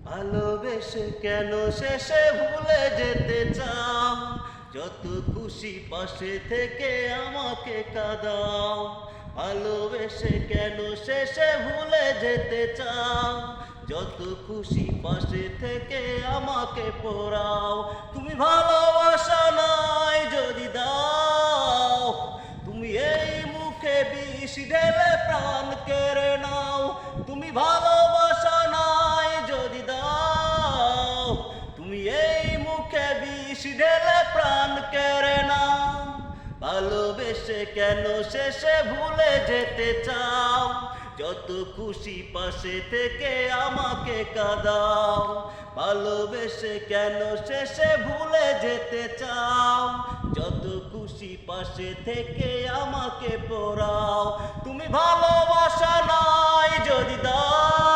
ভালোবেসে কেন শেষে ভুলে যেতে চাও? যত খুশি পাশে থেকে আমাকে কাঁদাও। ভালোবেসে কেন শেষে ভুলে যেতে চাও? যত খুশি পাশে থেকে আমাকে পোড়াও। তুমি ভালোবাসা নাই যদি দাও, তুমি এই মুখে বিষ ঢেলে প্রাণ কেড়ে নাও। তুমি ভালোবাসা নাই যদি দাও, তুমি এই মুখে বিষ ঢেলে প্রাণ কেড়ে নাও। ভালোবেসে কেন শেষে ভুলে যেতে চাও? যত খুশি পাশে থেকে আমাকে কাঁদাও। ভালোবেসে কেন শেষে ভুলে যেতে চাও? যত খুশি পাশে থেকে আমাকে পোড়াও। তুমি ভালোবাসা নাই যদি দাও,